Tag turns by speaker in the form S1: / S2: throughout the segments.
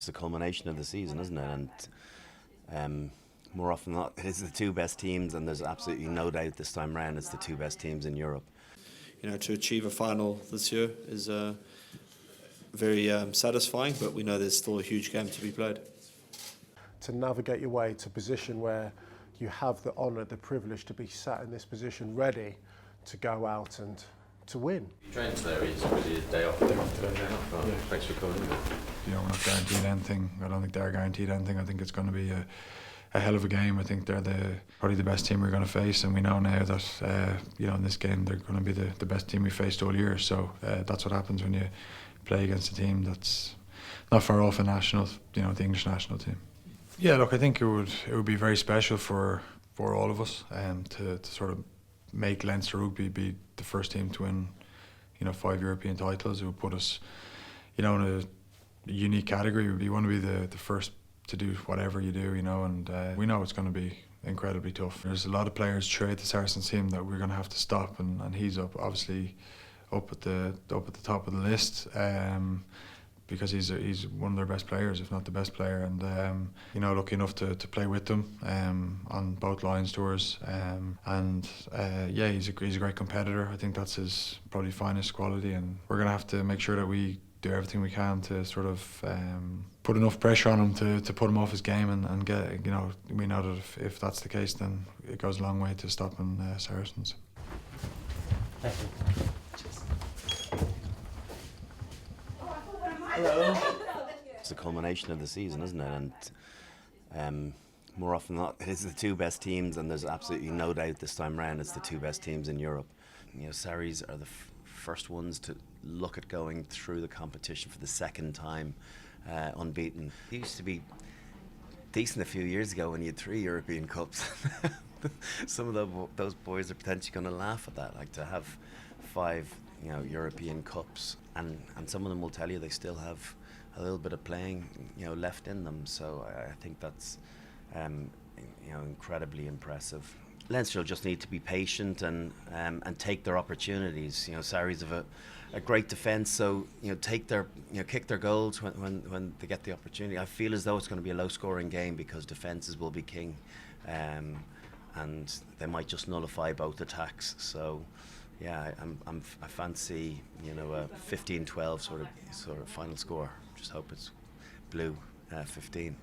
S1: It's a culmination of the season, isn't it? And more often than not, it's the two best teams, and there's absolutely no doubt this time round it's the two best teams in Europe.
S2: You know, to achieve a final this year is very satisfying, but we know there's still a huge game to be played.
S3: To navigate your way to a position where you have the honour, the privilege to be sat in this position ready to go out and to win.
S4: You trained today, it's really a day off. Yeah. Thanks for coming.
S5: You know, we're not guaranteed anything. I don't think they're guaranteed anything. I think it's going to be a hell of a game. I think they're probably the best team we're going to face, and we know now that you know, in this game they're going to be the best team we faced all year. So that's what happens when you play against a team that's not far off a national, you know, the English national team. Yeah, look, I think it would be very special for all of us to sort of make Leinster Rugby be the first team to win, you know, 5 European titles. It would put us, you know, in a unique category. We want to be the first to do whatever you do, you know, and we know it's going to be incredibly tough. There's a lot of players throughout the Saracens team that we're going to have to stop, and he's obviously up at the top of the list. Because he's one of their best players, if not the best player, and you know, lucky enough to play with them on both Lions tours, and yeah, he's a great competitor. I think that's his probably finest quality, and we're gonna have to make sure that we do everything we can to sort of put enough pressure on him to put him off his game and get, you know, we know that if that's the case, then it goes a long way to stopping Saracens.
S1: Thank you. It's a culmination of the season, isn't it? And more often than not, it's the two best teams, and there's absolutely no doubt this time round it's the two best teams in Europe. You know, Sarries are the first ones to look at going through the competition for the second time unbeaten. It used to be decent a few years ago when you had 3 European Cups. Some of those boys are potentially going to laugh at that, like to have 5, you know, European Cups, and some of them will tell you they still have a little bit of playing, you know, left in them. So I think that's you know, incredibly impressive. Leinster will just need to be patient and take their opportunities. You know, Sarries have a great defence, so you know, kick their goals when they get the opportunity. I feel as though it's going to be a low-scoring game because defences will be king, and they might just nullify both attacks. So. Yeah, I fancy, you know, a 15-12 sort of final score. Just hope it's blue 15.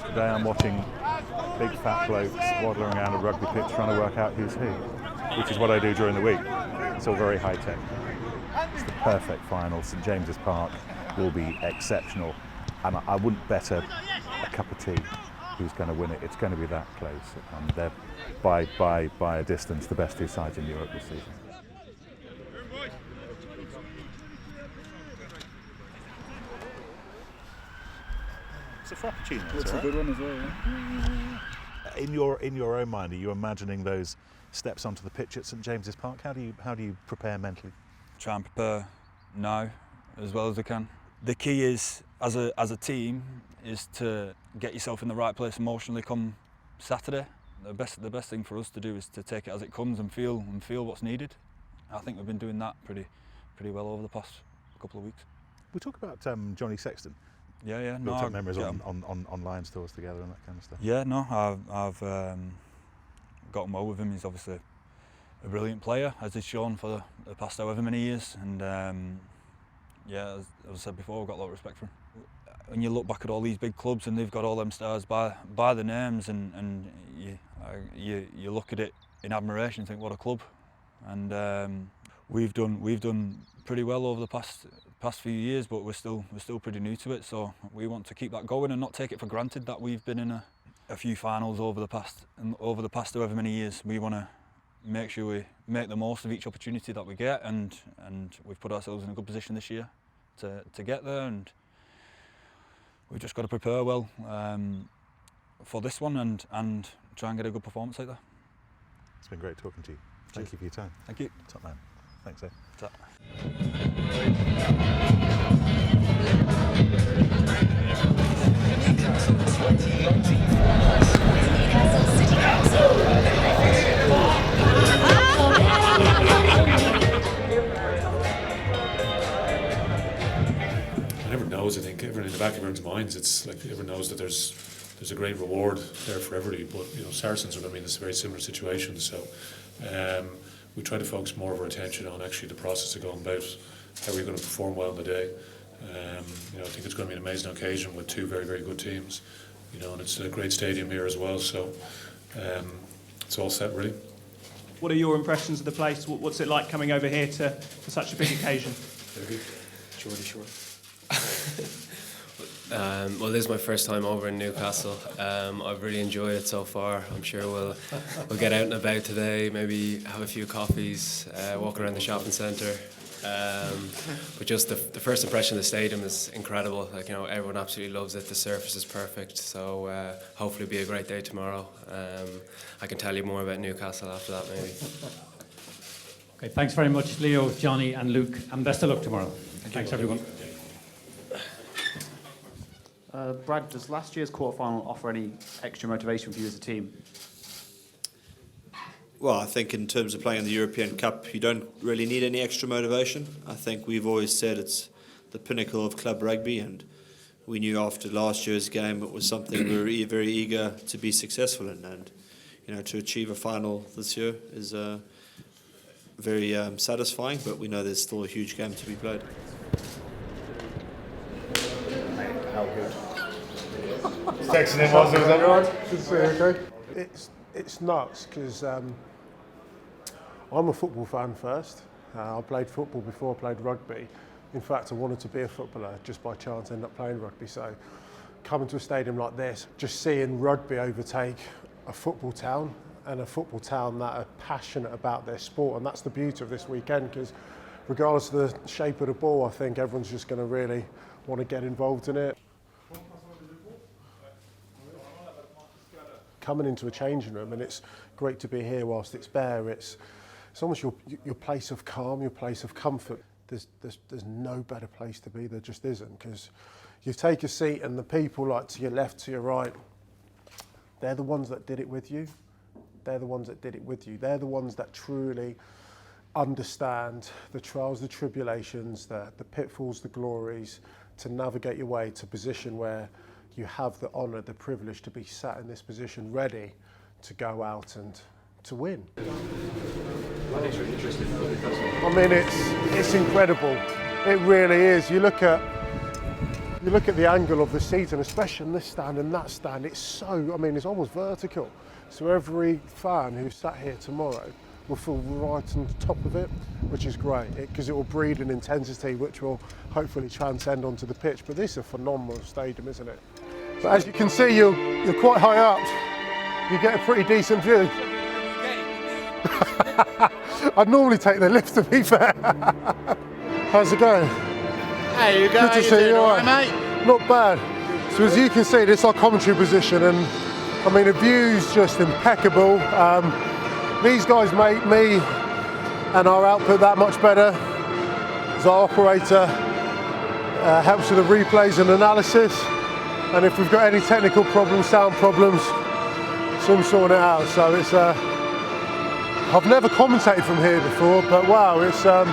S6: Today I'm watching big fat blokes waddling around a rugby pitch trying to work out who's who, which is what I do during the week. It's all very high tech. It's the perfect final. St James's Park will be exceptional. And I wouldn't bet a cup of tea who's going to win it. It's going to be that close. They're by a distance the best 2 sides in Europe this season. It's a frappuccino.
S7: It's a good one as well.
S6: Yeah? In your own mind, are you imagining those steps onto the pitch at St James's Park? How do you prepare mentally?
S7: Try and prepare now as well as I can. The key is, as a team, is to get yourself in the right place emotionally come Saturday. The best thing for us to do is to take it as it comes and feel what's needed. I think we've been doing that pretty well over the past couple of weeks.
S6: We talk about Johnny Sexton.
S7: Yeah.
S6: Built up memories on Lions tours together and that kind of stuff.
S7: Yeah, no, I've gotten well with him. He's obviously a brilliant player, as he's shown for the past however many years, and. Yeah, as I said before, I've got a lot of respect for him. When you look back at all these big clubs and they've got all them stars by the names, and you look at it in admiration and think, what a club. And we've done pretty well over the past few years, but we're still pretty new to it. So we want to keep that going and not take it for granted that we've been in a few finals over the past however many years. We want to make sure we make the most of each opportunity that we get, and we've put ourselves in a good position this year to get there, and we've just got to prepare well for this one and try and get a good performance out there.
S6: It's been great talking to you. Thank you for your time.
S7: Thank you.
S6: Top man. Thanks, Ed.
S7: Top.
S8: Newcastle City Council. turns minds. It's like everyone knows that there's a great reward there for everybody, but Saracens are going to be in this very similar situation. So we try to focus more of our attention on actually the process of going about how we're going to perform well on the day. I think it's going to be an amazing occasion with two very, very good teams. And it's a great stadium here as well. So it's all set really.
S9: What are your impressions of the place? What's it like coming over here for such a big occasion?
S8: Sure.
S10: Well, this is my first time over in Newcastle. I've really enjoyed it so far. I'm sure we'll get out and about today, maybe have a few coffees, walk around the shopping centre. But just the first impression of the stadium is incredible. Everyone absolutely loves it. The surface is perfect. So hopefully it'll be a great day tomorrow. I can tell you more about Newcastle after that, maybe.
S11: Okay, thanks very much, Leo, Johnny, and Luke, and best of luck tomorrow. Thanks, everyone.
S12: Brad, does last year's quarterfinal offer any extra motivation for you as a team?
S2: Well, I think in terms of playing in the European Cup, you don't really need any extra motivation. I think we've always said it's the pinnacle of club rugby, and we knew after last year's game it was something we were very eager to be successful in. And to achieve a final this year is very satisfying, but we know there's still a huge game to be played.
S6: How good? Sexton was that right?
S3: Good to see you, okay? It's nuts because I'm a football fan first. I played football before I played rugby. In fact, I wanted to be a footballer, just by chance ended up playing rugby. So coming to a stadium like this, just seeing rugby overtake a football town, and a football town that are passionate about their sport, and that's the beauty of this weekend, because regardless of the shape of the ball, I think everyone's just going to really want to get involved in it. Coming into a changing room, and it's great to be here whilst it's bare. It's almost your place of calm, your place of comfort. There's no better place to be. There just isn't, because you take a seat and the people like to your left, to your right, they're the ones that did it with you. They're the ones that did it with you. They're the ones that truly understand the trials, the tribulations, the pitfalls, the glories, to navigate your way to a position where you have the honour, the privilege to be sat in this position, ready to go out and to win. I mean, it's incredible. It really is. You look at the angle of the seat, and especially in this stand and that stand, it's it's almost vertical. So every fan who's sat here tomorrow will feel right on the top of it, which is great, because it will breed an intensity which will hopefully transcend onto the pitch. But this is a phenomenal stadium, isn't it? But as you can see, you're quite high up. You get a pretty decent view. I'd normally take the lift, to be fair. How's it going?
S13: Hey, you going?
S3: Good to see you, all
S13: right, mate?
S3: Not bad. So as you can see, this is our commentary position, and I mean the view's just impeccable. These guys make me and our output that much better. As our operator helps with the replays and analysis, and if we've got any technical problems, sound problems, soon sorting it out. So it's I've never commentated from here before, but wow, it's an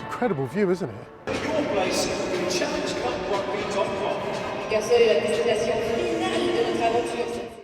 S3: incredible view, isn't it?
S14: Your place in ChallengeClubRugby.com.